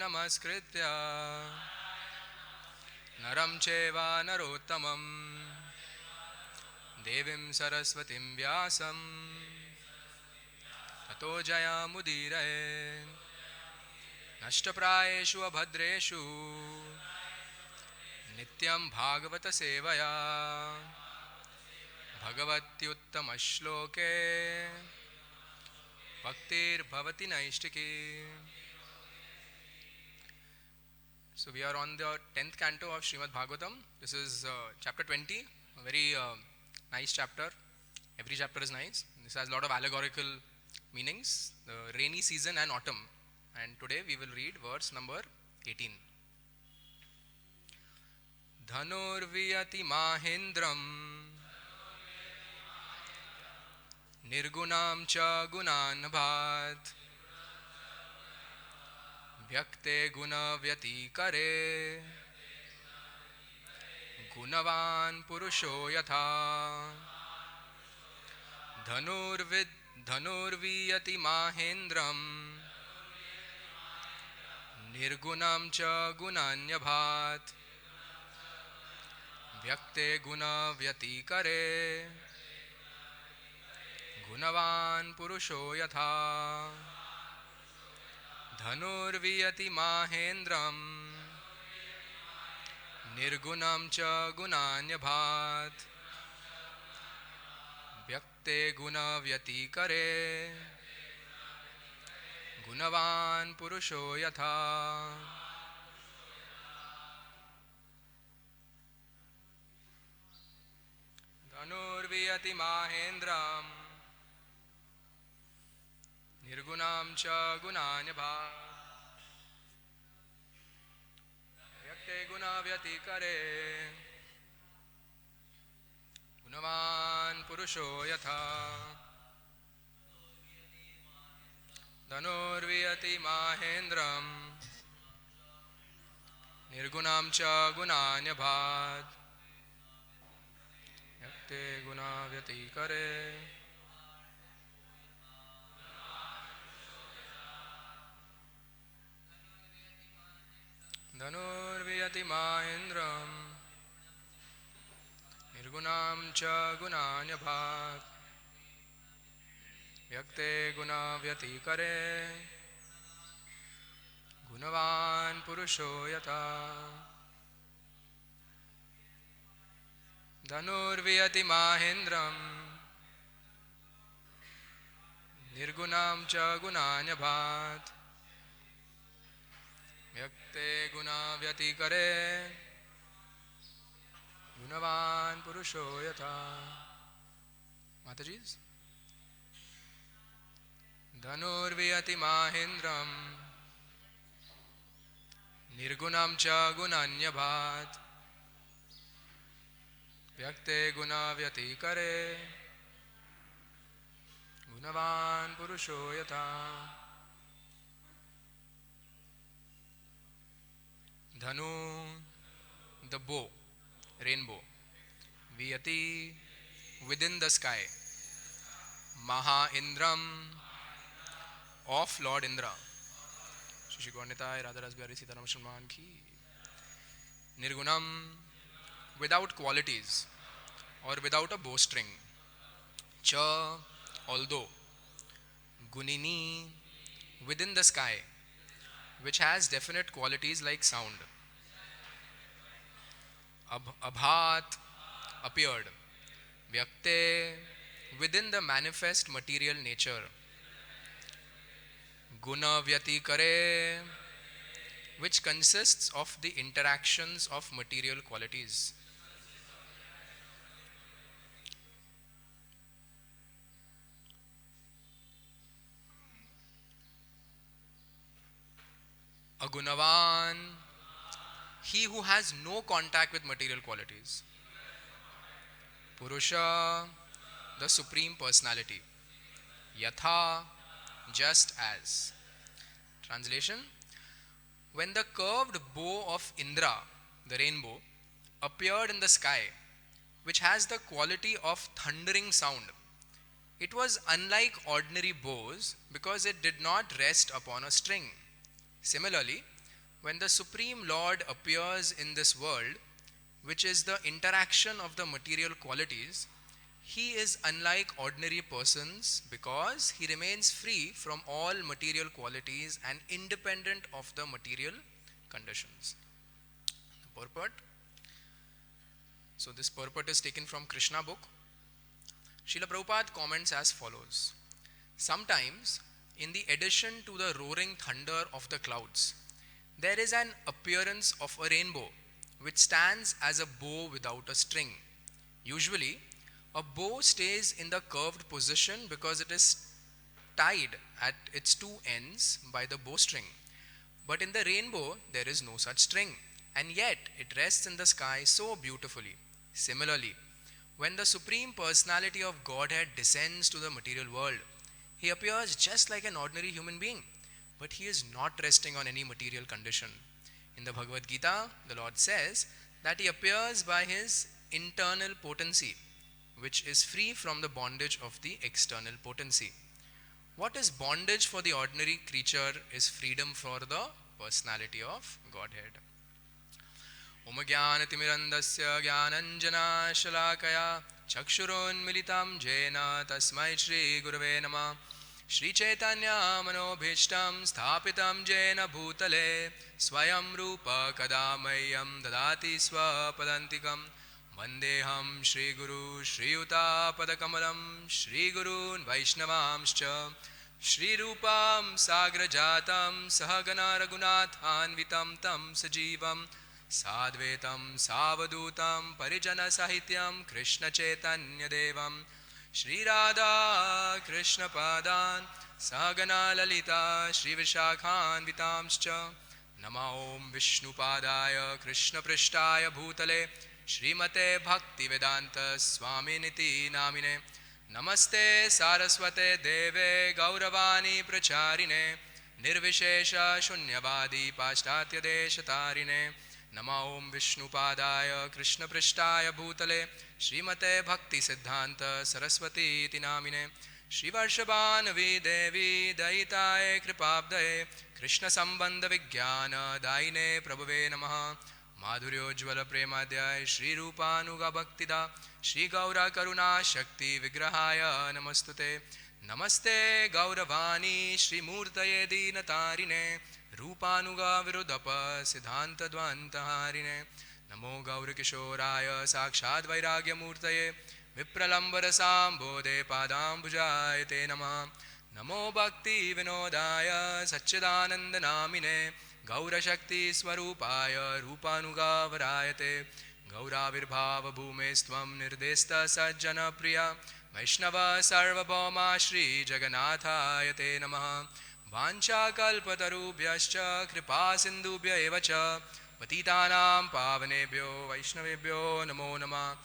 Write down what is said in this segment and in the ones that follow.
namaskritya naram cheva narottamam devim saraswatim vyasam tato jayamudiraye nashtaprayeshu abhadreshu nityam bhagavata sevaya bhagavatyuttama shloke bhaktir bhavati naishtiki. So we are on the 10th canto of Srimad Bhagavatam. This is chapter 20, a very nice chapter. Every chapter is nice. This has a lot of allegorical meanings, the rainy season and autumn. And today we will read verse number 18. Dhanurviyati mahindram nirgunam cha gunanabhat vyakte guna vyatikare gunavan purusho yatha dhanurviyati mahendram nirgunam cha gunanyabhat vyakte guna vyatikare gunavan purusho yatha dhanurviyati mahendram nirgunam cha gunanyabhat vyakte guna vyatikare gunavan purusho yatha. Dhanurviyati mahendram nirgunam cha gunanyabhat vyakte guna vyatikare gunavan purusho yatha. Dhanurviyati mahendram nirgunam cha gunanyabhat vyakte guna vyatikare dhanurviyati mahendram nirgunam cha gunanyabhat vyakte guna vyatikare gunavan purusho yatha. Dhanurviyati mahendram nirgunam cha gunanyabhat vyakte guna vyatikare gunavan purusho yatha. Mataji's. Dhanurviyati mahendram nirgunam cha gunanyabhat vyakte guna vyatikare gunavan purusho yatha. Dhanu, the bow, rainbow. Vyati, within the sky. Maha Indram, of Lord Indra. Shri Gaurnitai Radha Rasbihari Sitaram Shriman ki. Nirgunam, without qualities or without a bowstring. Cha, although. Gunini, within the sky, which has definite qualities like sound. Abhat, appeared. Vyakte, within the manifest material nature. Guna vyatikare, which consists of the interactions of material qualities. Agunavan, he who has no contact with material qualities. Purusha, the Supreme Personality. Yatha, just as. Translation: when the curved bow of Indra, the rainbow, appeared in the sky, which has the quality of thundering sound, it was unlike ordinary bows because it did not rest upon a string. Similarly, when the Supreme Lord appears in this world, which is the interaction of the material qualities, he is unlike ordinary persons because he remains free from all material qualities and independent of the material conditions. The purport. So this purport is taken from Krishna book. Srila Prabhupada comments as follows. Sometimes, in the addition to the roaring thunder of the clouds, there is an appearance of a rainbow which stands as a bow without a string. Usually, a bow stays in the curved position because it is tied at its two ends by the bowstring. But in the rainbow, there is no such string, and yet it rests in the sky so beautifully. Similarly, when the Supreme Personality of Godhead descends to the material world, he appears just like an ordinary human being, but he is not resting on any material condition. In the Bhagavad Gita, the Lord says that he appears by his internal potency, which is free from the bondage of the external potency. What is bondage for the ordinary creature is freedom for the personality of Godhead. Om Jnanatimirandasya Jnananjana Shalakaya Chakshurunmilitam Jena Tasmai Shri Gurave Namah Shri Chaitanya Manobhishtam Sthapitam Jena Bhutale Swayam Rupa Kadamayam Dadati Swapadantikam Vandeham Shri Guru Shri Yuta Padakamalam Shri Gurun Vaishnavamscha Shri Rupam Sagrajatam Sahagana Raghunathanvitam Tam Sajivam Sadvetam Savadutam Parijana Sahityam Krishna Chaitanya Devam Shri Radha Krishna Padan Sahagana Lalita Shri Vishakhan Vitamscha Nama Om Vishnu Padaya Krishna Prishtaya Bhutale Srimate Bhakti Vedanta Swami Niti Namine Namaste Saraswate Deve Gauravani Pracharine Nirvishesha Shunyavadi Pashtatya Deshatarine Nama Om Vishnu Padaya Krishna Prishtaya Bhutale Srimate Bhakti Siddhanta Saraswati Iti Namine Shri Varshabhanavi Devi Daitaye Kripabdaye Krishna Sambandha Vijnana Daine Prabhave Namaha Madhuryojvala Premadhyay Shri Rupanuga Bhaktida Shri Gaura Karuna Shakti Vigrahaya Namastute Namaste Gauravani Shri Murtaye Dinatarine Rupanuga Virudapa Siddhanta Dvantaharine Namo Gaura Kishoraya Sakshad Vairagya Murtaye Vipralambara Sambode Padambujayate Namah Namo Bhakti Vinodaya Satchidananda Namine Gaura Shakti Swarupaya Rupanuga Varayate Gaura Virbhava Bhumestvam Nirdesta Sajjana Priya Vaishnava Sarvabhauma Shri Jaganathayate Namaha Vancha Kalpatarubhyascha Kripa Sindhubhya Evacha Patitanam Pavanebhyo Vaishnavebhyo Namo Namah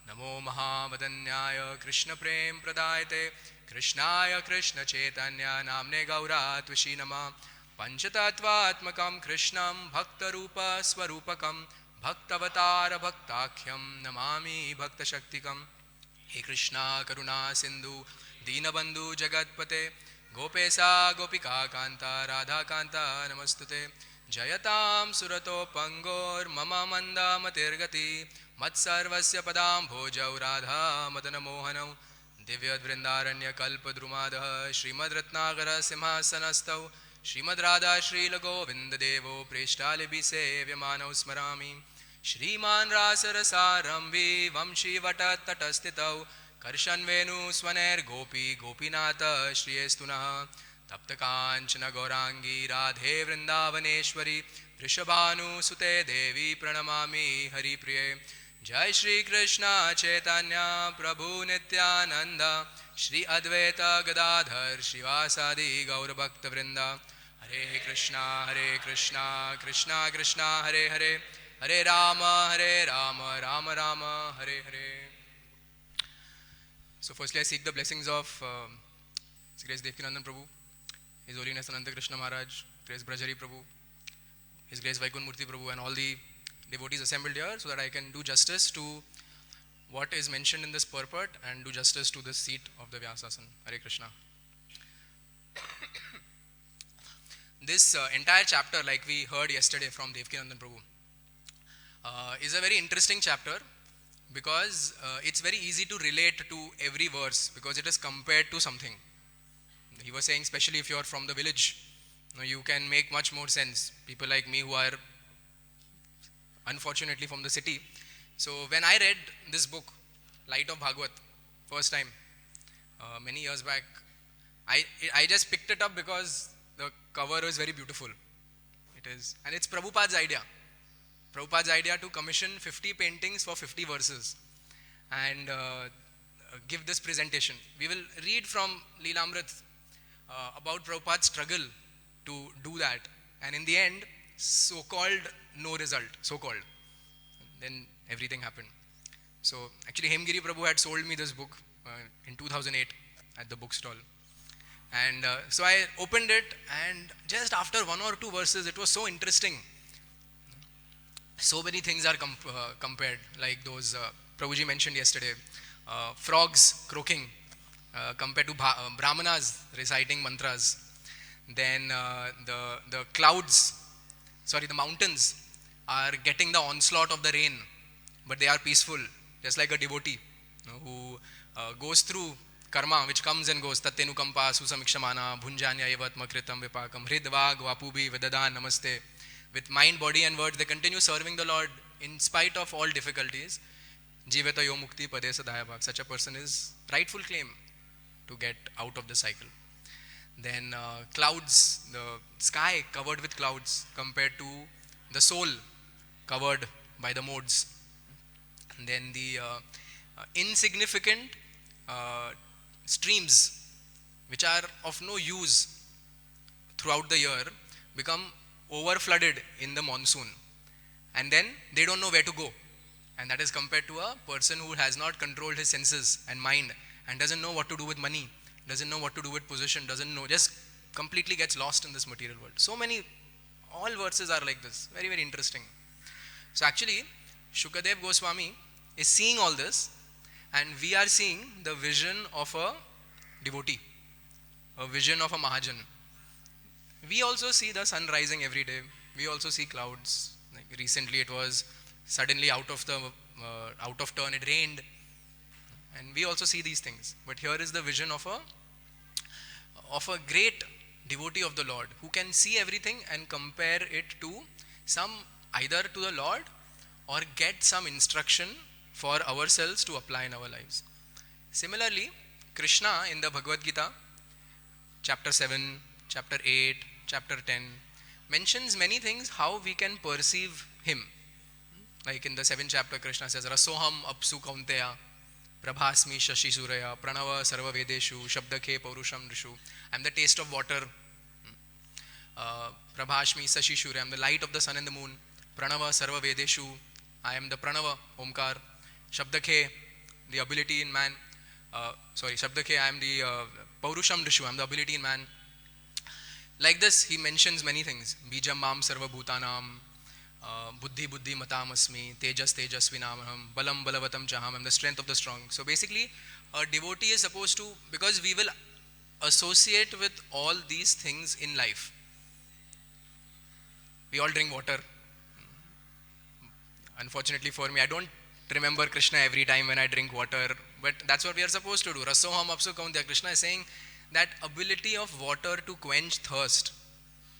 Namo Mahamadanyaya Krishna Prem Pradayate Krishnaya Krishna Chaitanya Namne Gaura Tvishi Namah Panchatattvatmakam Krishnam Bhaktarupa Swarupakam Bhaktavatara Bhaktakhyam Namami Bhaktashaktikam He Krishna Karuna Sindhu Dinabandhu Jagatpate Gopesa Gopika Kanta Radha Kanta Namastute Jayatam Surato Pangor Mama Manda Matirgati Matsarvasya Padam Bhojau Radha Madana Mohanau Divyad Vrindaranya Kalpadrumadha Srimad Ratnagara Simhasanastau Srimad Radha Srila Govinda Devo Preshtalibi Sevyamanav Smarami Shriman Rasarasaramvi Vamshi Vatat Tatastitau Karshan Venu Swaner Gopi Gopinata Shriyestuna Taptakanchana Gaurangi Radhe Vrindavaneshwari Vrishabhanu Sute Devi Pranamami Hari Priye Jai Shri Krishna Chaitanya Prabhu Nityananda Shri Advaita Gadadhar Shivasadi Gaura Bhakta Vrinda Hare Krishna Krishna Krishna Hare Hare Hare Rama Rama Rama Hare Hare. So firstly I seek the blessings of His Grace Devkinandan Prabhu, His Holiness Ananta Krishna Maharaj, Grace Brajari Prabhu, His Grace Vaikun Murti Prabhu and all the devotees assembled here so that I can do justice to what is mentioned in this purport and do justice to this seat of the Vyasasana. Hare Krishna. This entire chapter, like we heard yesterday from Devkinandan Prabhu, is a very interesting chapter because it's very easy to relate to every verse because it is compared to something. He was saying, especially if you are from the village, you can make much more sense. People like me who are unfortunately from the city. So when I read this book, Light of Bhagavat, first time, many years back, I just picked it up because the cover is very beautiful. It is, and it's Prabhupada's idea. Prabhupada's idea to commission 50 paintings for 50 verses and give this presentation. We will read from Leelamrit about Prabhupada's struggle to do that, and in the end, so-called no result, so-called. Then everything happened. So actually Hemgiri Prabhu had sold me this book in 2008 at the bookstall. And so I opened it, and just after one or two verses, it was so interesting. So many things are compared, like those Prabhuji mentioned yesterday. Frogs croaking compared to Brahmanas reciting mantras. Then the clouds, the mountains are getting the onslaught of the rain, but they are peaceful, just like a devotee who goes through karma, which comes and goes. Tattenukampa susamikshamana bhunjanya evatma kritam vipakam hridvag vapubi vedadan namaste. With mind, body and words, they continue serving the Lord in spite of all difficulties. Jiveta yo mukti padesa dayabhag. Such a person is rightful claim to get out of the cycle. Then clouds, the sky covered with clouds compared to the soul covered by the modes. And then the insignificant streams which are of no use throughout the year become over flooded in the monsoon, and then they don't know where to go. And that is compared to a person who has not controlled his senses and mind and doesn't know what to do with money, doesn't know what to do with position, doesn't know, just completely gets lost in this material world. So many, all verses are like this. Very, very interesting. So actually, Shukadev Goswami is seeing all this, and we are seeing the vision of a devotee, a vision of a Mahajan. We also see the sun rising every day. We also see clouds. Like recently it was suddenly out of turn, it rained. And we also see these things. But here is the vision of a great devotee of the Lord who can see everything and compare it to either to the Lord or get some instruction for ourselves to apply in our lives. Similarly, Krishna in the Bhagavad Gita, chapter 7, chapter 8, chapter 10, mentions many things how we can perceive him. Like in the 7th chapter, Krishna says, Rasoham apsu kaunteya, prabhasmi shashi suraya, pranava sarva vedeshu, shabdakhe paurusham rishu. I am the taste of water. Prabhashmi shashi suraya, I am the light of the sun and the moon. Pranava sarva vedeshu, I am the pranava, omkar. Shabdakhe, the ability in man. Shabdakhe, I am the paurusham rishu, I am the ability in man. Like this, he mentions many things. Bijam mam sarva bhutanam, buddhi buddhi matam asmi, tejas tejasvinamaham, balam balavatam chaham, I am the strength of the strong. So basically, a devotee is supposed to, because we will associate with all these things in life. We all drink water. Unfortunately for me, I don't remember Krishna every time when I drink water, but that's what we are supposed to do. Rasoham apsu kaunteya. Krishna is saying that ability of water to quench thirst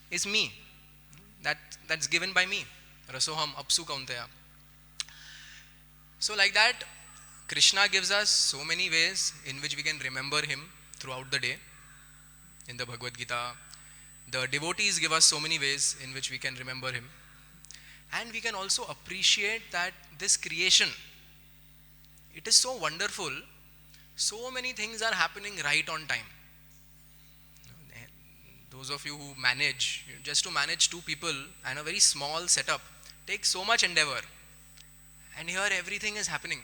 is me. That's given by me. Rasoham apsu kaunteya. So like that, Krishna gives us so many ways in which we can remember him throughout the day. In the Bhagavad Gita, the devotees give us so many ways in which we can remember him. And we can also appreciate that this creation, it is so wonderful. So many things are happening right on time. Those of you who manage, just to manage 2 people and a very small setup takes so much endeavor. And here everything is happening.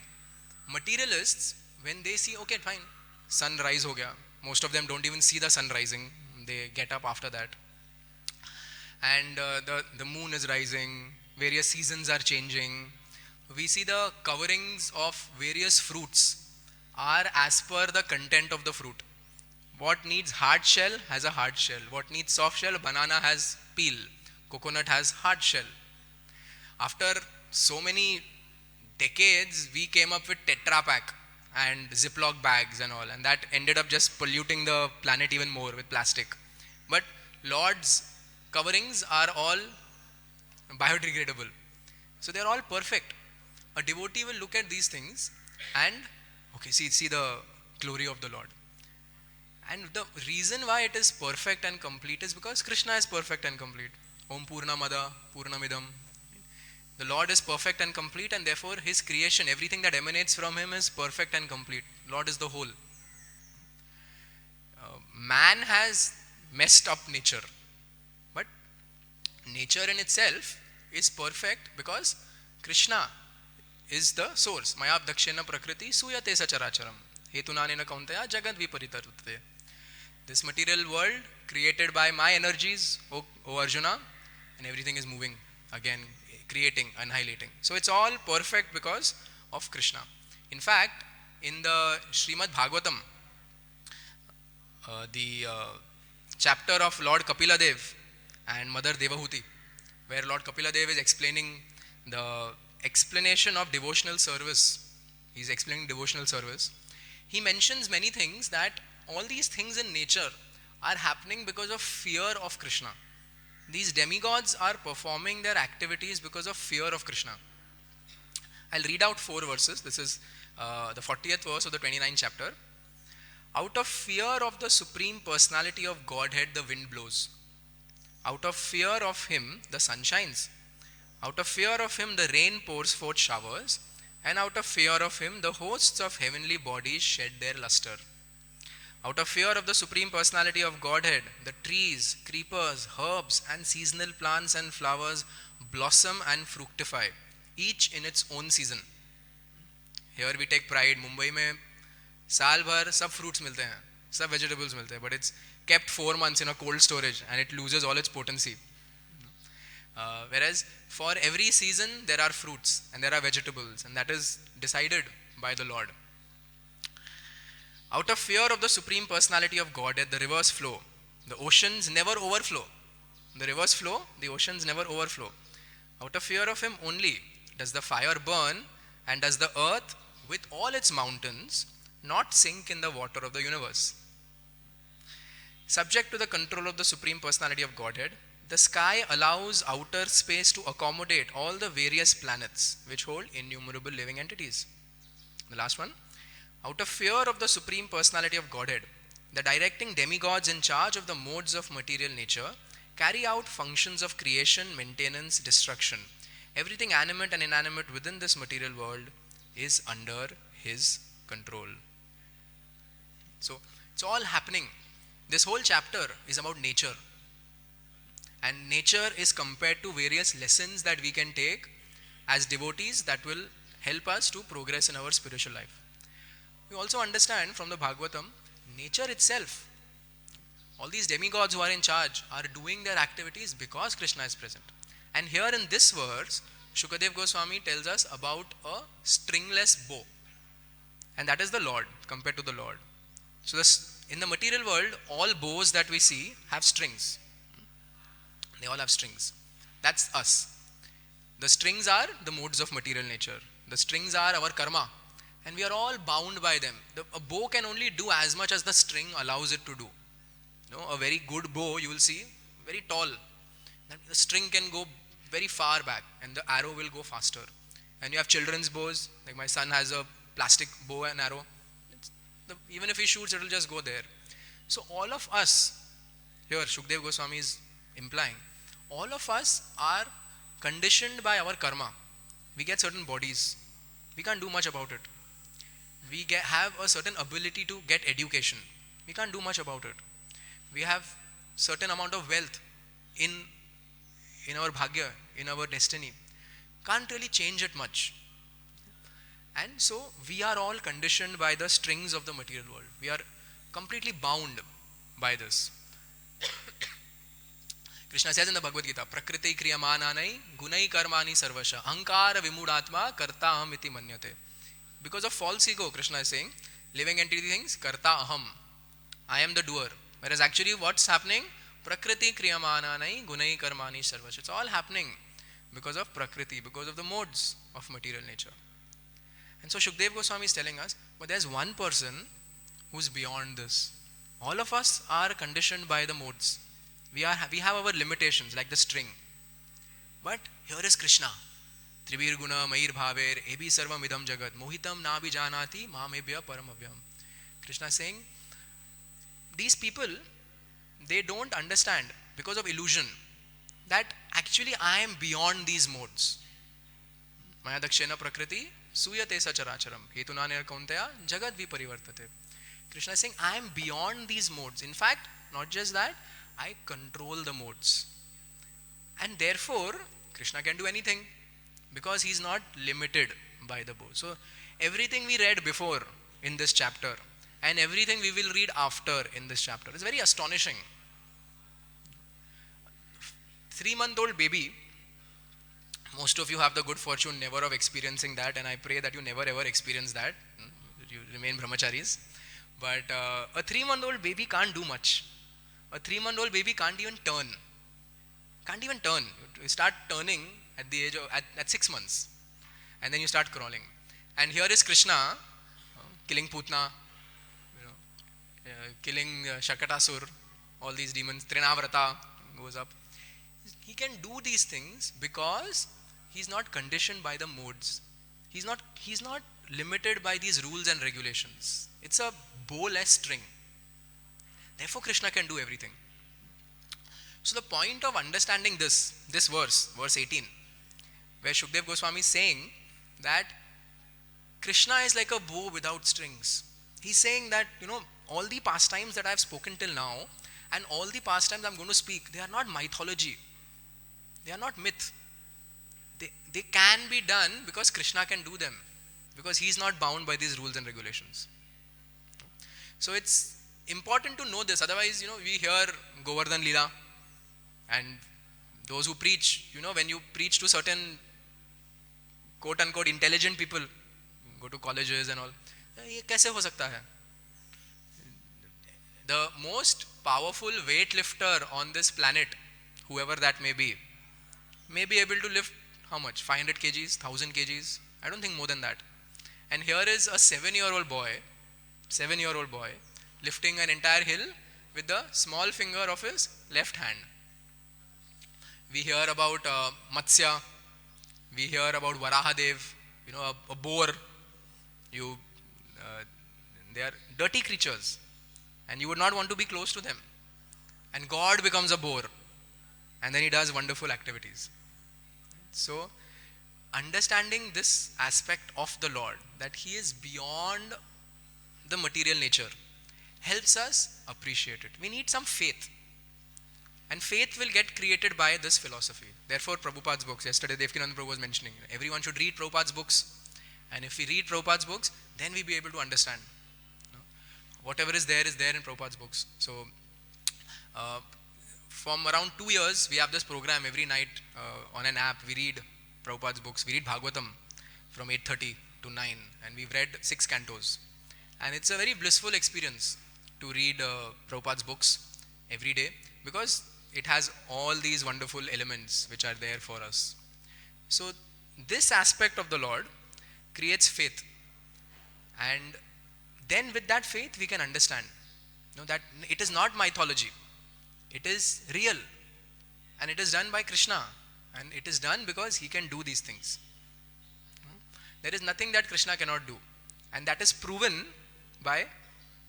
Materialists, when they see, okay, fine, sunrise ho gaya. Most of them don't even see the sun rising. They get up after that. And the moon is rising. Various seasons are changing. We see the coverings of various fruits are as per the content of the fruit. What needs hard shell has a hard shell. What needs soft shell, banana has peel. Coconut has hard shell. After so many decades, we came up with Tetra Pak and Ziploc bags and all, and that ended up just polluting the planet even more with plastic. But Lord's coverings are all biodegradable. So they're all perfect. A devotee will look at these things and, okay, see the glory of the Lord. And the reason why it is perfect and complete is because Krishna is perfect and complete. Om Purnamada Purnamidam. The Lord is perfect and complete, and therefore His creation, everything that emanates from Him is perfect and complete. Lord is the whole. Man has messed up nature, but nature in itself is perfect because Krishna is the source. Maya dakshena prakriti suyate sacharacharam hetunanena kauntaya jagad viparitarute. This material world created by my energies, O Arjuna, and everything is moving again, creating, annihilating. So it's all perfect because of Krishna. In fact, in the Srimad Bhagavatam, the chapter of Lord Kapila Dev and Mother Devahuti, where Lord Kapila Dev is explaining the explanation of devotional service. He's explaining devotional service. He mentions many things, that all these things in nature are happening because of fear of Krishna. These demigods are performing their activities because of fear of Krishna. I'll read out 4 verses. This is the 40th verse of the 29th chapter. Out of fear of the Supreme Personality of Godhead, the wind blows. Out of fear of Him, the sun shines. Out of fear of Him, the rain pours forth showers. And out of fear of Him, the hosts of heavenly bodies shed their luster. Out of fear of the Supreme Personality of Godhead, the trees, creepers, herbs, and seasonal plants and flowers blossom and fructify, each in its own season. Here we take pride. Mumbai mein saal bhar sab fruits milte hain, sab vegetables milte hain, but it's kept 4 months in a cold storage and it loses all its potency. Whereas for every season there are fruits and there are vegetables, and that is decided by the Lord. Out of fear of the Supreme Personality of Godhead, the rivers flow. The oceans never overflow. The rivers flow, the oceans never overflow. Out of fear of Him only does the fire burn, and does the earth with all its mountains not sink in the water of the universe. Subject to the control of the Supreme Personality of Godhead, the sky allows outer space to accommodate all the various planets which hold innumerable living entities. The last one. Out of fear of the Supreme Personality of Godhead, the directing demigods in charge of the modes of material nature carry out functions of creation, maintenance, destruction. Everything animate and inanimate within this material world is under His control. So it's all happening. This whole chapter is about nature. And nature is compared to various lessons that we can take as devotees that will help us to progress in our spiritual life. We also understand from the Bhagavatam, nature itself, all these demigods who are in charge are doing their activities because Krishna is present. And here in this verse, Shukadev Goswami tells us about a stringless bow. And that is the Lord, compared to the Lord. So in the material world, all bows that we see have strings. They all have strings. That's us. The strings are the modes of material nature. The strings are our karma. And we are all bound by them. A bow can only do as much as the string allows it to do. A very good bow, you will see, very tall. The string can go very far back and the arrow will go faster. And you have children's bows, like my son has a plastic bow and arrow. Even if he shoots, it will just go there. So all of us, here Shukdev Goswami is implying, all of us are conditioned by our karma. We get certain bodies. We can't do much about it. We have a certain ability to get education. We can't do much about it. We have certain amount of wealth in our bhagya, in our destiny. Can't really change it much. And so we are all conditioned by the strings of the material world. We are completely bound by this. Krishna says in the Bhagavad Gita, Prakriti kriyamananai gunai karmani sarvasha ahankara vimudatma karta aham iti manyate. Because of false ego, Krishna is saying, living entity things, karta aham. I am the doer. Whereas actually what's happening? Prakriti kriyamananai gunai karmani sarvash. It's all happening because of Prakriti, because of the modes of material nature. And so Shukdev Goswami is telling us, but there's one person who's beyond this. All of us are conditioned by the modes. We have our limitations, like the string. But here is Krishna. Tribir guna mair bhaver ebi sarvam idam jagat mohitam na janati mamebhya paramavyam. Krishna is saying, these people, they don't understand because of illusion that actually I am beyond these modes. Maya dakshena prakriti suyate sacharacharam hetunane kauntaya jagat viparivartate. Krishna is saying, I am beyond these modes. In fact, not just that, I control the modes. And therefore, Krishna can do anything because he is not limited by the modes. So, everything we read before in this chapter and everything we will read after in this chapter is very astonishing. 3-month-old baby, most of you have the good fortune never of experiencing that, and I pray that you never ever experience that. You remain brahmacharis. But a 3-month-old baby can't do much. A 3-month-old baby can't even turn. Can't even turn. You start turning at the age of at 6 months, and then you start crawling. And here is Krishna killing Putna, killing Shakatasur, all these demons. Trinavrata goes up. He can do these things because he's not conditioned by the modes. He's not limited by these rules and regulations. It's a bowless string. Therefore, Krishna can do everything. So the point of understanding this verse 18, where Shukdev Goswami is saying that Krishna is like a bow without strings. He's saying that, all the pastimes that I've spoken till now and all the pastimes I'm going to speak, they are not mythology. They are not myth. They can be done because Krishna can do them, because he is not bound by these rules and regulations. So it's important to know this. Otherwise, we hear Govardhan Leela, and those who preach, when you preach to certain quote unquote intelligent people, go to colleges and all, ye kaise ho sakta hai? The most powerful weightlifter on this planet, whoever that may be able to lift how much? 500 kgs, 1000 kgs? I don't think more than that. And here is a 7-year-old boy, lifting an entire hill with the small finger of his left hand. We hear about Matsya, we hear about Varahadev, a boar. They are dirty creatures, and you would not want to be close to them. And God becomes a boar, and then he does wonderful activities. So, understanding this aspect of the Lord, that he is beyond the material nature, helps us appreciate it. We need some faith. And faith will get created by this philosophy. Therefore, Prabhupada's books, yesterday Devkinandan Prabhu was mentioning, everyone should read Prabhupada's books. And if we read Prabhupada's books, then we'll be able to understand. Whatever is there in Prabhupada's books. So, from around 2 years, we have this program every night on an app. We read Prabhupada's books. We read Bhagavatam from 8:30 to 9. And we've read 6 cantos. And it's a very blissful experience to read Prabhupada's books every day, because it has all these wonderful elements which are there for us. So this aspect of the Lord creates faith. And then with that faith we can understand that it is not mythology. It is real. And it is done by Krishna. And it is done because he can do these things. There is nothing that Krishna cannot do. And that is proven by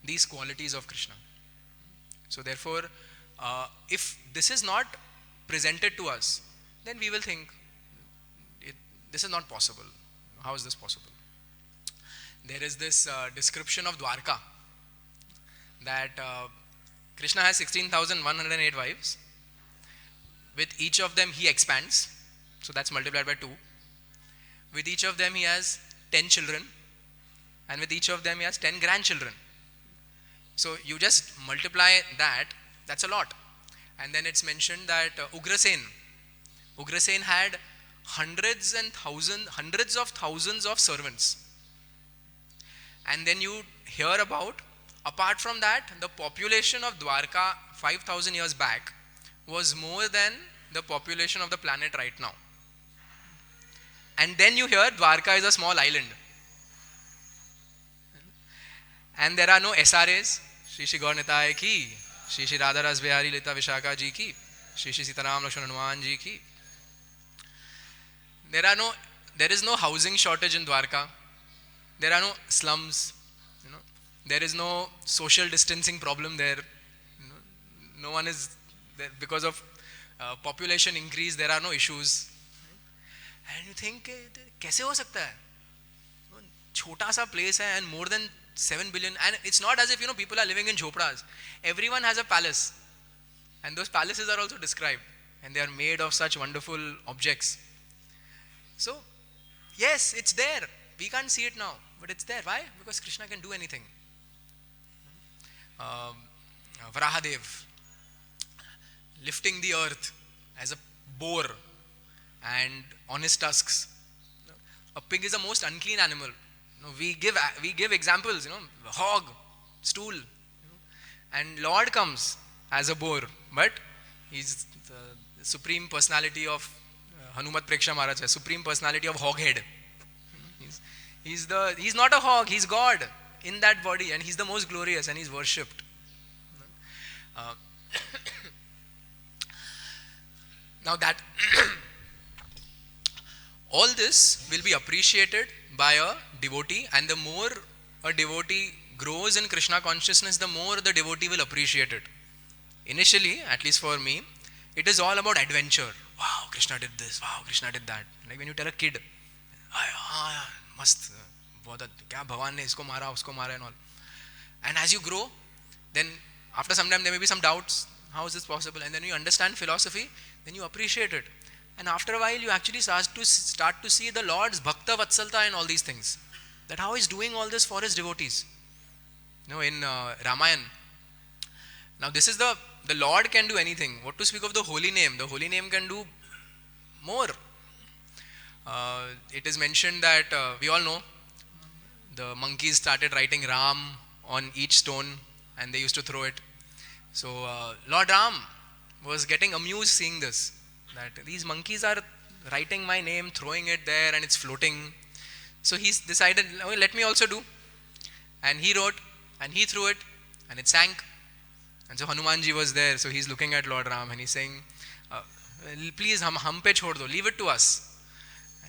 these qualities of Krishna. So therefore, if this is not presented to us, then we will think, this is not possible. How is this possible? There is this description of Dwarka, that Krishna has 16,108 wives. With each of them he expands, so that's multiplied by 2. With each of them he has 10 children, and with each of them he has 10 grandchildren. So you just multiply that, that's a lot. And then it's mentioned that Ugrasen had hundreds of thousands of servants. And then you hear about Apart from that, the population of Dwarka 5,000 years back was more than the population of the planet right now. And then you hear Dwarka is a small island. And there are no SRAs. Shri Shri Gaur Nitai ki, Shri Shri Radha Ras Bihari Lita Vishaka ji ki, Shri Shri Sitaram Lakshman Hanuman ji ki. There is no housing shortage in Dwarka. There are no slums. There is no social distancing problem there. No one is there because of population increase. There are no issues. And you think, कैसे हो सकता है? छोटा सा place है and more than 7 billion, and it's not as if people are living in jhopras. Everyone has a palace, and those palaces are also described, and they are made of such wonderful objects. So yes, it's there. We can't see it now, but it's there. Why? Because Krishna can do anything. Varahadev lifting the earth as a boar and on his tusks. A pig is the most unclean animal. We give examples, hog, stool, and Lord comes as a boar, but he's the supreme personality of Hanumat Preksha Maharaj, supreme personality of hog head. He's not a hog, he's God in that body, and he's the most glorious, and he's worshipped. Now that all this will be appreciated by a devotee, and the more a devotee grows in Krishna consciousness, the more the devotee will appreciate it. Initially, at least for me, it is all about adventure. Wow, Krishna did this. Wow, Krishna did that. Like when you tell a kid, mast, kya Bhagwan ne isko mara, usko mara and all. And as you grow, then after some time there may be some doubts. How is this possible? And then you understand philosophy, then you appreciate it. And after a while, you actually start to see the Lord's Bhakta Vatsalta and all these things. That how he's doing all this for his devotees. In Ramayana. Now this is the Lord can do anything. What to speak of the holy name? The holy name can do more. It is mentioned that we all know the monkeys started writing Ram on each stone and they used to throw it. So Lord Ram was getting amused seeing this. That these monkeys are writing my name, throwing it there, and it's floating. So he's decided, let me also do. And he wrote, and he threw it, and it sank. And so Hanumanji was there, so he's looking at Lord Ram, and he's saying, please, hum pe chhod do, leave it to us.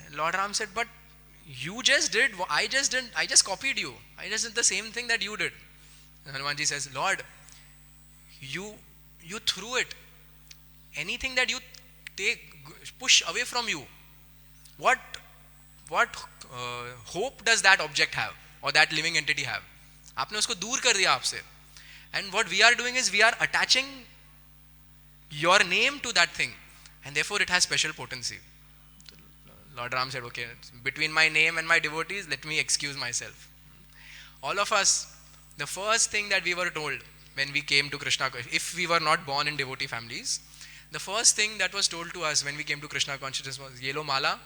And Lord Ram said, but you just did, I just copied you. I just did the same thing that you did. And Hanumanji says, Lord, you threw it. Anything that you push away from you, what hope does that object have or that living entity have? आपने उसको दूर कर दिया आपसे. And what we are doing is we are attaching your name to that thing, and therefore it has special potency. Lord Ram said, okay, between my name and my devotees, let me excuse myself. All of us, the first thing that we were told when we came to Krishna, if we were not born in devotee families, the first thing that was told to us when we came to Krishna consciousness was, ye lo mala,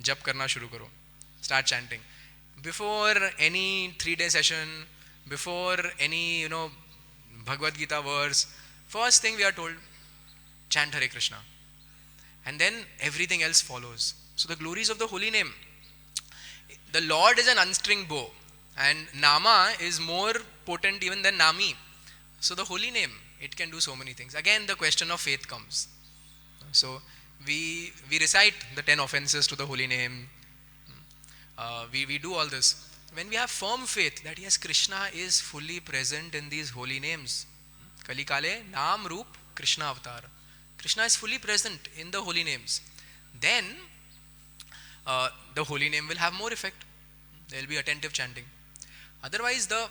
jap karna shuru karo. Start chanting. Before any 3-day session, before any, Bhagavad Gita verse, first thing we are told, chant Hare Krishna. And then everything else follows. So the glories of the holy name. The Lord is an unstringed bow, and Nama is more potent even than Nami. So the holy name, it can do so many things. Again, the question of faith comes. So we recite the 10 offenses to the holy name. We do all this. When we have firm faith that yes, Krishna is fully present in these holy names. Kali Kale, Naam Roop, Krishna Avatar. Krishna is fully present in the holy names. Then the holy name will have more effect. There will be attentive chanting. Otherwise, the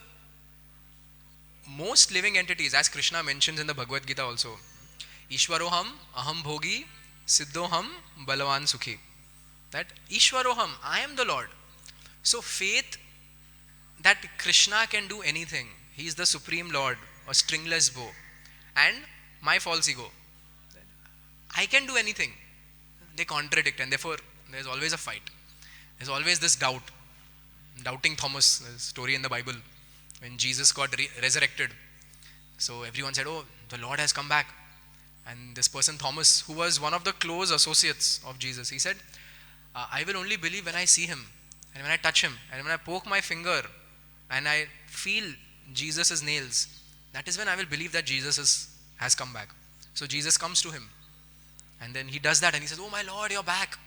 most living entities, as Krishna mentions in the Bhagavad Gita also, Ishwaroham, Aham Bhogi, Siddhoham, Balavan Sukhi. That Ishwaroham, I am the Lord. So faith that Krishna can do anything. He is the Supreme Lord, a stringless bow. And my false ego. I can do anything. They contradict, and therefore there is always a fight. There is always this doubt. Doubting Thomas, the story in the Bible. when Jesus got resurrected. So everyone said, oh, the Lord has come back. And this person, Thomas, who was one of the close associates of Jesus, he said, I will only believe when I see him and when I touch him and when I poke my finger and I feel Jesus' nails. That is when I will believe that Jesus has come back. So Jesus comes to him and then he does that and he says, oh my Lord, you're back.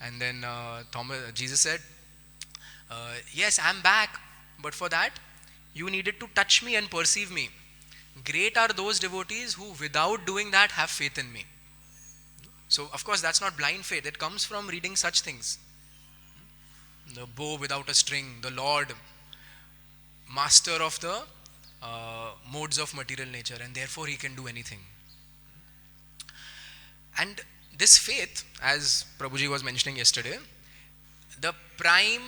And then Jesus said, yes, I'm back, but for that you needed to touch me and perceive me. Great are those devotees who without doing that have faith in me. So of course that's not blind faith, it comes from reading such things. The bow without a string, the Lord, master of the modes of material nature, and therefore he can do anything. And this faith, as Prabhuji was mentioning yesterday, the prime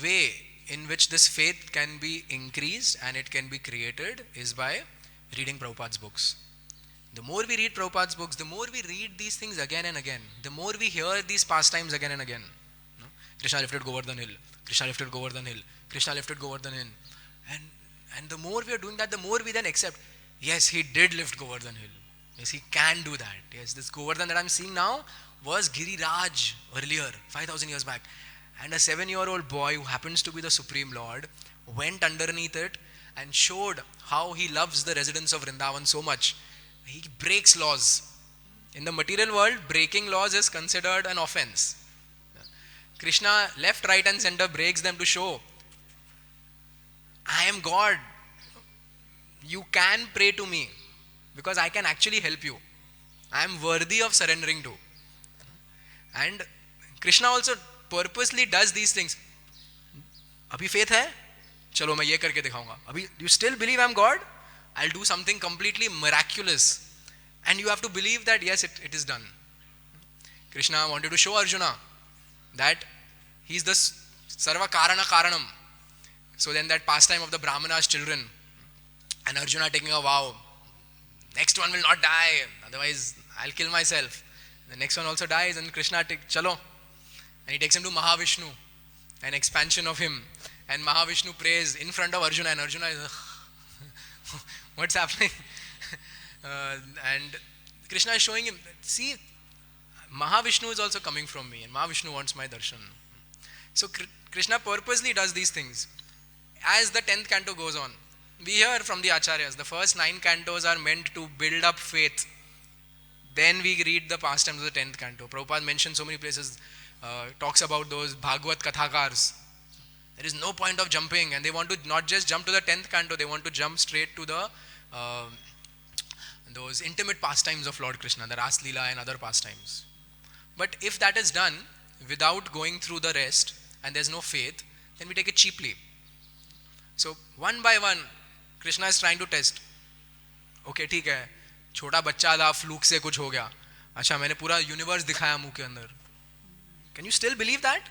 way in which this faith can be increased and it can be created is by reading Prabhupada's books. The more we read Prabhupada's books, the more we read these things again and again, the more we hear these pastimes again and again. Krishna lifted Govardhan Hill, Krishna lifted Govardhan Hill, Krishna lifted Govardhan Hill. And the more we are doing that, the more we then accept, yes, he did lift Govardhan Hill. Yes, he can do that. Yes, this Govardhan that I'm seeing now was Giriraj earlier, 5,000 years back. And a 7-year-old boy who happens to be the Supreme Lord went underneath it and showed how he loves the residents of Vrindavan so much. He breaks laws. In the material world, breaking laws is considered an offense. Krishna left, right and center breaks them to show, I am God. You can pray to me because I can actually help you. I am worthy of surrendering to. And Krishna also purposely does these things. Abhi faith hai? Chalo main ye karke dikhaunga. Abhi you still believe I am God? I'll do something completely miraculous. And you have to believe that yes, it is done. Krishna wanted to show Arjuna that he is the Sarva Karana Karanam. So then that pastime of the Brahmana's children and Arjuna taking a vow, next one will not die, otherwise I'll kill myself. The next one also dies and Krishna chalo. And he takes him to Mahavishnu, an expansion of him. And Mahavishnu prays in front of Arjuna and Arjuna is, what's happening? And Krishna is showing him, see, Mahavishnu is also coming from me and Mahavishnu wants my darshan. So Krishna purposely does these things. As the 10th canto goes on, we hear from the Acharyas, the first 9 cantos are meant to build up faith. Then we read the pastimes of the 10th canto. Prabhupada mentioned so many places, talks about those Bhagavad Kathakars. There is no point of jumping and they want to not just jump to the 10th canto, they want to jump straight to the those intimate pastimes of Lord Krishna, the Ras Leela and other pastimes. But if that is done without going through the rest and there's no faith, then we take it cheaply. So one by one, Krishna is trying to test. Okay, ठीक है, छोटा बच्चा था, fluke से कुछ हो गया. अच्छा, मैंने पूरा यूनिवर्स दिखाया मुंह के अंदर. Can you still believe that?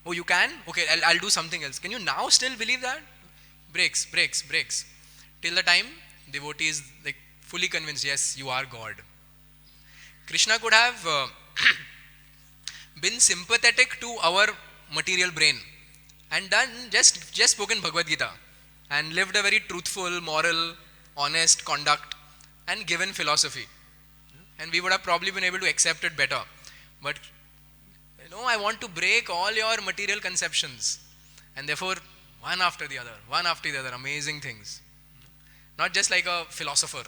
Oh, you can? Okay, I'll do something else. Can you now still believe that? Breaks. Till the time devotee is like fully convinced, yes, you are God. Krishna could have been sympathetic to our material brain and done just spoken Bhagavad Gita and lived a very truthful, moral, honest conduct and given philosophy. And we would have probably been able to accept it better. But I want to break all your material conceptions. And therefore, one after the other, amazing things. Not just like a philosopher.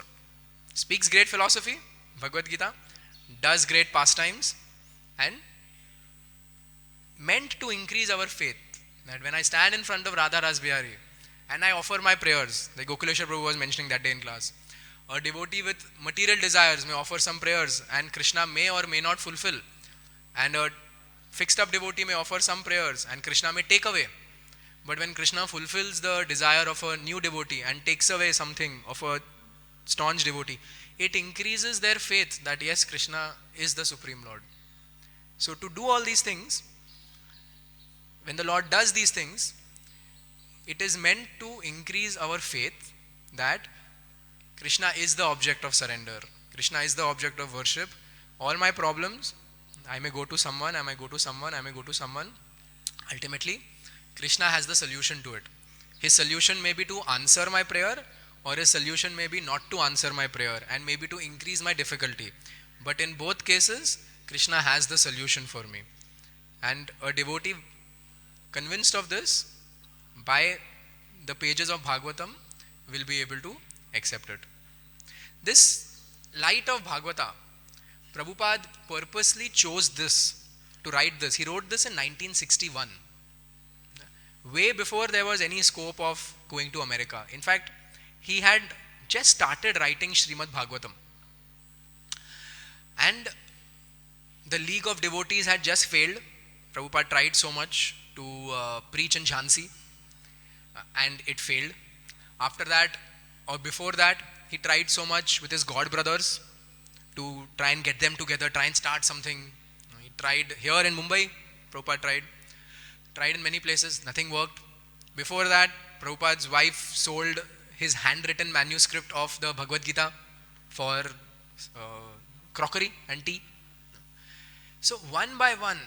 Speaks great philosophy, Bhagavad Gita, does great pastimes, and meant to increase our faith. That when I stand in front of Radha Rasbihari and I offer my prayers, like Gokuleshwar Prabhu was mentioning that day in class, a devotee with material desires may offer some prayers and Krishna may or may not fulfill. And a fixed up devotee may offer some prayers and Krishna may take away. But when Krishna fulfills the desire of a new devotee and takes away something of a staunch devotee, it increases their faith that yes, Krishna is the Supreme Lord. So to do all these things, when the Lord does these things, it is meant to increase our faith that Krishna is the object of surrender. Krishna is the object of worship. All my problems, I may go to someone, I may go to someone. Ultimately, Krishna has the solution to it. His solution may be to answer my prayer, or his solution may be not to answer my prayer and maybe to increase my difficulty. But in both cases, Krishna has the solution for me. And a devotee convinced of this, by the pages of Bhagavatam, will be able to accept it. This light of Bhagavata, Prabhupada purposely chose this, to write this. He wrote this in 1961, way before there was any scope of going to America. In fact, he had just started writing Srimad Bhagavatam. And the League of Devotees had just failed. Prabhupada tried so much to preach in Jhansi, and it failed. After that, or before that, he tried so much with his god brothers to try and get them together, try and start something. He tried here in Mumbai, Prabhupada tried in many places, nothing worked. Before that, Prabhupada's wife sold his handwritten manuscript of the Bhagavad Gita for crockery and tea. So one by one,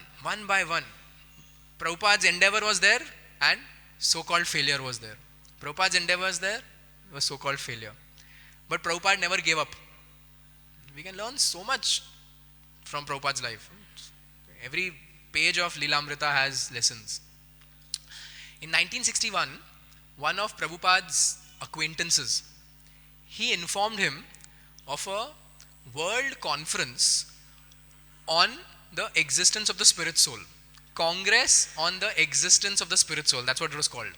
Prabhupada's endeavor was there and so-called failure was there. Prabhupada's endeavor was there, was so-called failure. But Prabhupada never gave up. We can learn so much from Prabhupada's life. Every page of Lilamrita has lessons. In 1961, one of Prabhupada's acquaintances, he informed him of a world conference on the existence of the spirit soul. Congress on the existence of the spirit soul. That's what it was called.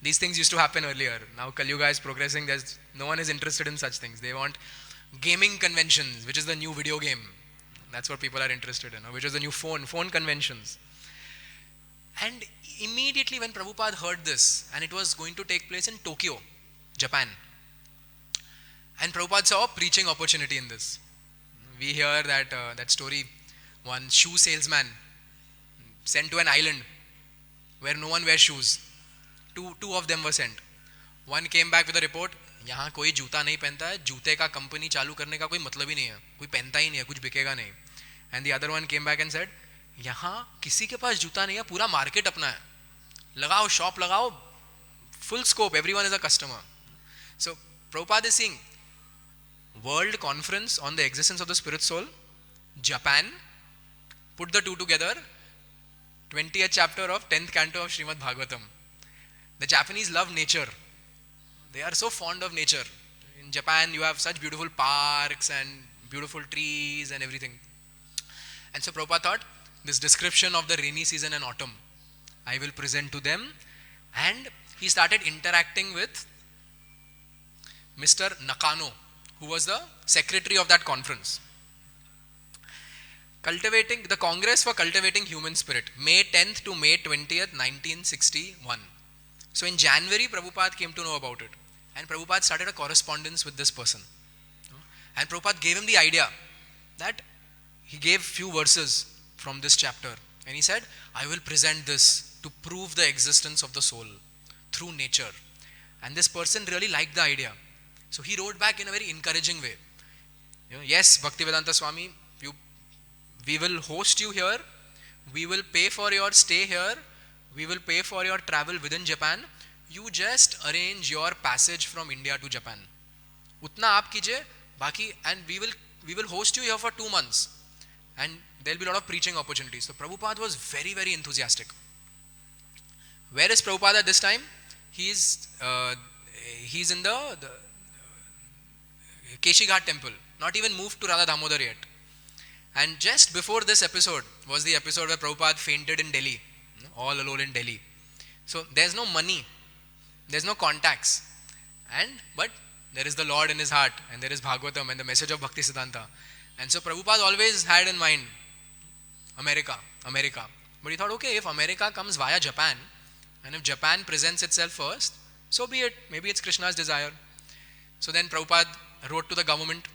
These things used to happen earlier. Now Kali Yuga is progressing. No one is interested in such things. They want gaming conventions, which is the new video game. That's what people are interested in. Which is the new phone conventions. And immediately when Prabhupada heard this, and it was going to take place in Tokyo, Japan, and Prabhupada saw a preaching opportunity in this. We hear that story, one shoe salesman sent to an island where no one wears shoes. Two of them were sent. One came back with a report, यहाँ कोई जूता नहीं पहनता है, जूते का company चालू करने का कोई मतलब ही नहीं है, कोई पहनता ही नहीं है, कुछ बिकेगा नहीं. And the other one came back and said, यहाँ किसी के पास जूता नहीं है, पूरा मार्केट अपना है, लगाओ शॉप लगाओ, full scope, everyone is a customer. So Prabhupada is saying, world conference on the existence of the spirit soul, Japan, put the two together, 20th chapter of 10th canto of Srimad Bhagavatam. The Japanese love nature. They are so fond of nature. In Japan, you have such beautiful parks and beautiful trees and everything. And so Prabhupada thought, this description of the rainy season and autumn, I will present to them. And he started interacting with Mr. Nakano, who was the secretary of that conference. The Congress for Cultivating Human Spirit, May 10th to May 20th, 1961. So in January, Prabhupada came to know about it. And Prabhupada started a correspondence with this person. And Prabhupada gave him the idea that he gave few verses from this chapter. And he said, I will present this to prove the existence of the soul through nature. And this person really liked the idea. So he wrote back in a very encouraging way. Yes, Bhaktivedanta Swami, we will host you here. We will pay for your stay here. We will pay for your travel within Japan. You just arrange your passage from India to Japan. Utna aap kijiye, baki, and we will host you here for 2 months. And there will be a lot of preaching opportunities. So Prabhupada was very, very enthusiastic. Where is Prabhupada at this time? He's in the Keshi Ghat temple. Not even moved to Radha Damodar yet. And just before this episode was the episode where Prabhupada fainted in Delhi. All alone in Delhi. So there's no money. There's no contacts. But there is the Lord in his heart. And there is Bhagavatam and the message of Bhakti Siddhanta. And so Prabhupada always had in mind America. But he thought, okay, if America comes via Japan, and if Japan presents itself first, so be it. Maybe it's Krishna's desire. So then Prabhupada wrote to the government,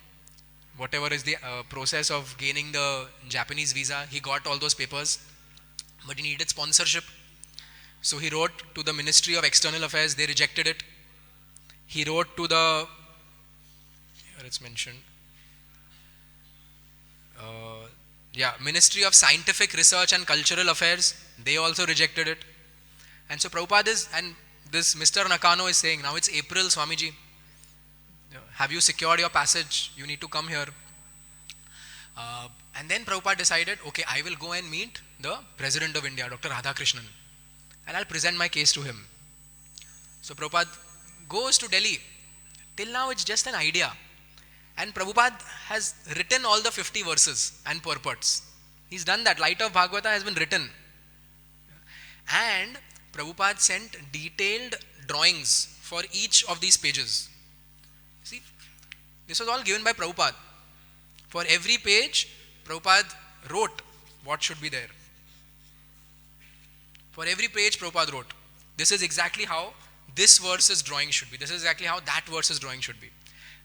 whatever is the process of gaining the Japanese visa. He got all those papers, but he needed sponsorship. So he wrote to the Ministry of External Affairs. They rejected it. He wrote to the, here it's mentioned, Ministry of Scientific Research and Cultural Affairs. They also rejected it. And so Prabhupada and this Mr. Nakano is saying, now it's April, Swamiji. Have you secured your passage? You need to come here. And then Prabhupada decided, okay, I will go and meet the President of India, Dr. Radhakrishnan, and I'll present my case to him. So Prabhupada goes to Delhi. Till now it's just an idea. And Prabhupada has written all the 50 verses and purports. He's done that. Light of Bhagavata has been written. And Prabhupada sent detailed drawings for each of these pages. See, this was all given by Prabhupada. For every page, Prabhupada wrote what should be there. For every page, Prabhupada wrote, this is exactly how this verse's drawing should be. This is exactly how that verse's drawing should be.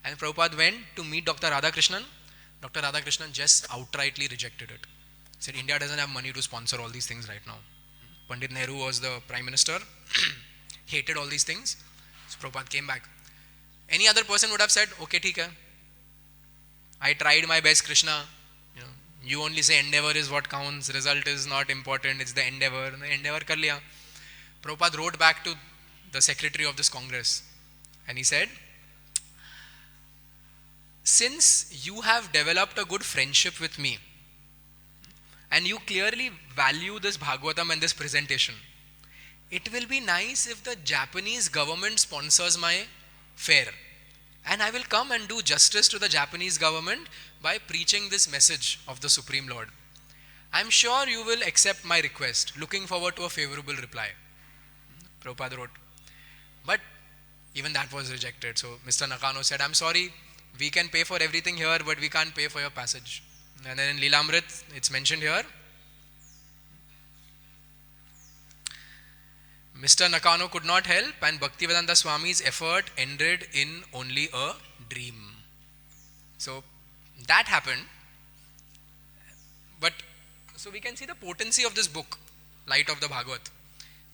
And Prabhupada went to meet Dr. Radhakrishnan. Dr. Radhakrishnan just outrightly rejected it. He said, India doesn't have money to sponsor all these things right now. Pandit Nehru was the Prime Minister, hated all these things. So Prabhupada came back. Any other person would have said, okay, theek hai. I tried my best, Krishna. You only say endeavor is what counts, result is not important, it's the endeavor. Endeavor kar liya. Prabhupada wrote back to the secretary of this Congress and he said, since you have developed a good friendship with me and you clearly value this Bhagavatam and this presentation, it will be nice if the Japanese government sponsors my fair. And I will come and do justice to the Japanese government by preaching this message of the Supreme Lord. I am sure you will accept my request. Looking forward to a favorable reply. Prabhupada wrote. But even that was rejected. So Mr. Nakano said, I'm sorry, we can pay for everything here, but we can't pay for your passage. And then in Lilamrit, it's mentioned here. Mr. Nakano could not help and Bhaktivedanta Swami's effort ended in only a dream. So that happened. But so we can see the potency of this book, Light of the Bhagavat,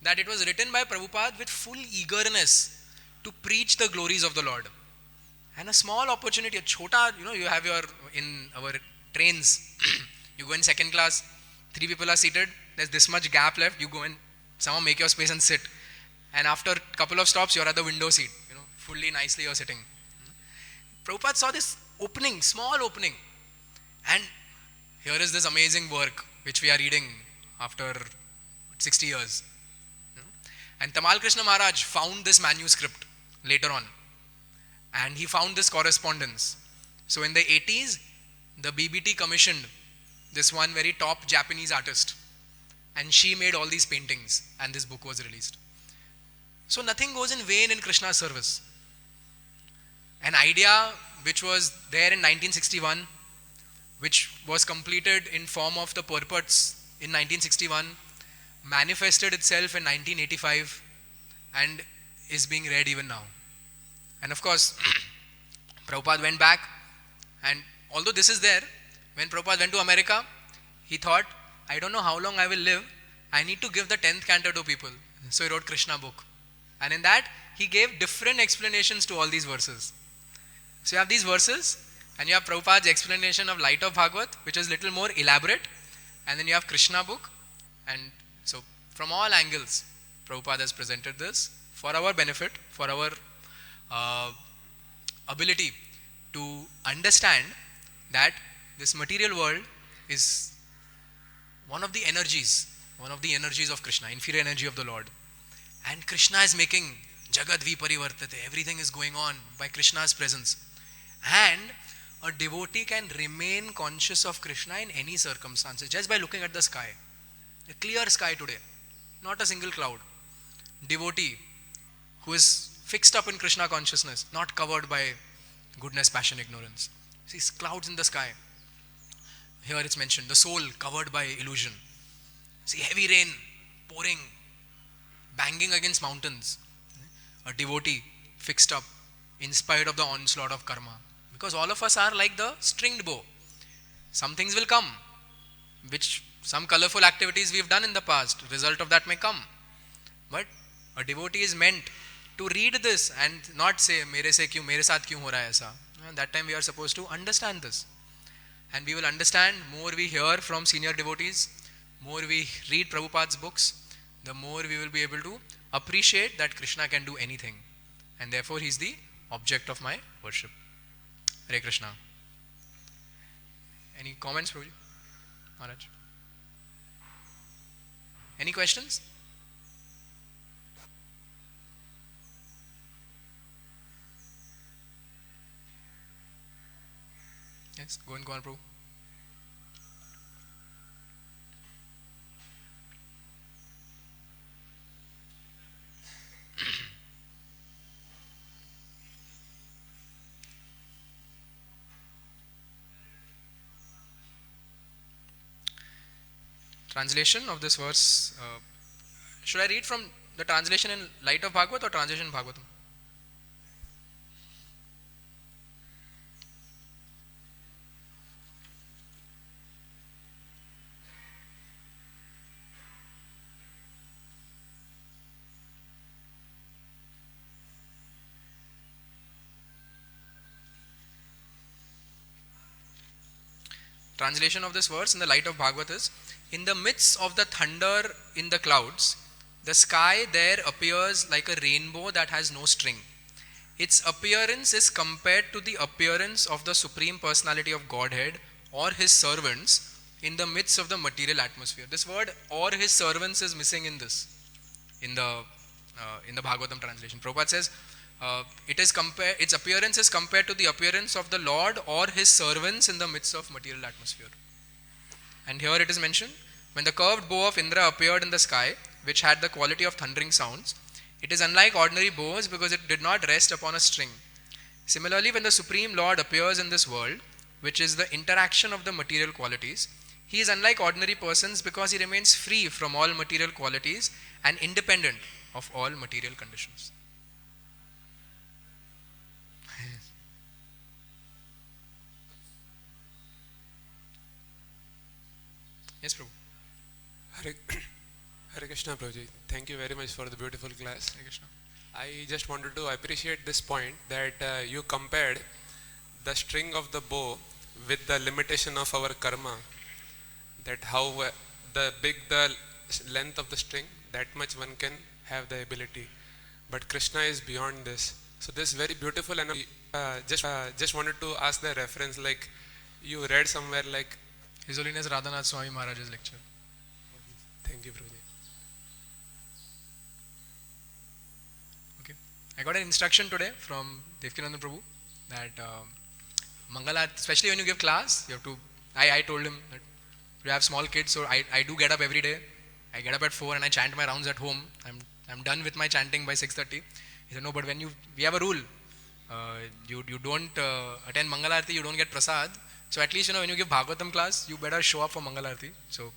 that it was written by Prabhupada with full eagerness to preach the glories of the Lord. And a small opportunity, a chota, you have in our trains, you go in second class, 3 people are seated, there's this much gap left, you go and somehow make your space and sit. And after a couple of stops, you're at the window seat, fully nicely you're sitting. Prabhupada saw this opening, small opening. And here is this amazing work, which we are reading after 60 years. And Tamal Krishna Maharaj found this manuscript later on. And he found this correspondence. So in the 80s, the BBT commissioned this one very top Japanese artist. And she made all these paintings and this book was released. So nothing goes in vain in Krishna's service. An idea which was there in 1961, which was completed in form of the purports in 1961, manifested itself in 1985 and is being read even now. And of course, Prabhupada went back, and although this is there, when Prabhupada went to America, he thought, I don't know how long I will live, I need to give the 10th canto to people. So he wrote Krishna book. And in that, he gave different explanations to all these verses. So you have these verses, and you have Prabhupada's explanation of Light of Bhagavat, which is little more elaborate, and then you have Krishna book, and so from all angles, Prabhupada has presented this for our benefit, for our ability to understand that this material world is one of the energies of Krishna, inferior energy of the Lord. And Krishna is making Jagad Viparivartate, everything is going on by Krishna's presence. And a devotee can remain conscious of Krishna in any circumstances just by looking at the sky. A clear sky today, not a single cloud. Devotee who is fixed up in Krishna consciousness, not covered by goodness, passion, ignorance. See clouds in the sky. Here it's mentioned, the soul covered by illusion. See heavy rain pouring, banging against mountains. A devotee fixed up in spite of the onslaught of karma. Because all of us are like the stringed bow. Some things will come, which some colorful activities we've done in the past, result of that may come. But a devotee is meant to read this and not say, mere se kyun, mere saath kyun ho raha hai aisa. And that time we are supposed to understand this. And we will understand, more we hear from senior devotees, more we read Prabhupada's books, the more we will be able to appreciate that Krishna can do anything, and therefore he is the object of my worship. Hare Krishna. Any comments, Prabhuji? Maharaj? Any questions? Yes, go on, Prabhu. Translation of this verse. Should I read from the translation in light of Bhagavat or translation in Bhagavatam? Translation of this verse in the light of Bhagavat is: in the midst of the thunder in the clouds, the sky there appears like a rainbow that has no string. Its appearance is compared to the appearance of the Supreme Personality of Godhead or his servants in the midst of the material atmosphere. This word "or his servants" is missing in this, in the Bhagavatam translation. Prabhupada says its appearance is compared to the appearance of the Lord or his servants in the midst of material atmosphere. And here it is mentioned, when the curved bow of Indra appeared in the sky, which had the quality of thundering sounds, it is unlike ordinary bows because it did not rest upon a string. Similarly, when the Supreme Lord appears in this world, which is the interaction of the material qualities, he is unlike ordinary persons because he remains free from all material qualities and independent of all material conditions. Yes, Prabhu. Hare Krishna, Prabhuji. Thank you very much for the beautiful class. Hare Krishna. I just wanted to appreciate this point that you compared the string of the bow with the limitation of our karma. That how the length of the string, that much one can have the ability. But Krishna is beyond this. So this is very beautiful, and just wanted to ask the reference, like you read somewhere like His Holiness Radhanath Swami Maharaj's lecture. Thank you, Prabhuji. Okay. I got an instruction today from Devkinandan Prabhu that Mangalarti, especially when you give class, you have to, I told him that we have small kids, so I do get up every day. I get up at 4 and I chant my rounds at home. I'm done with my chanting by 6:30. He said, no, but we have a rule. You don't attend Mangalarti, you don't get prasad. So at least, when you give Bhagavatam class, you better show up for Mangalarti. So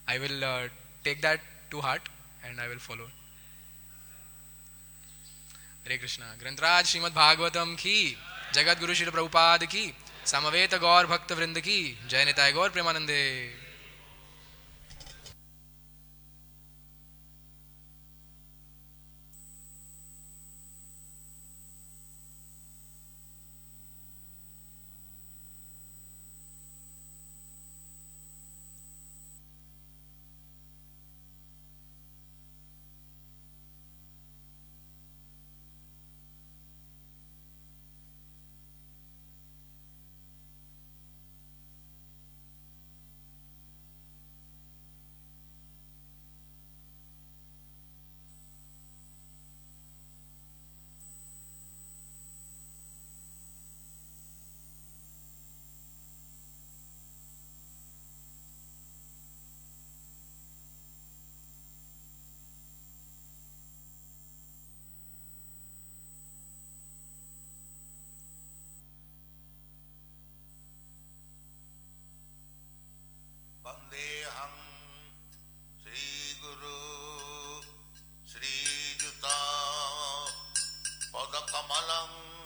I will take that to heart and I will follow. Hare Krishna. Grantraj Srimad Bhagavatam ki, Jagat Guru Shri Prabhupada ki, Samaveta Gaur Bhakta Vrinda ki, Jai Nitai Gaur Premanande.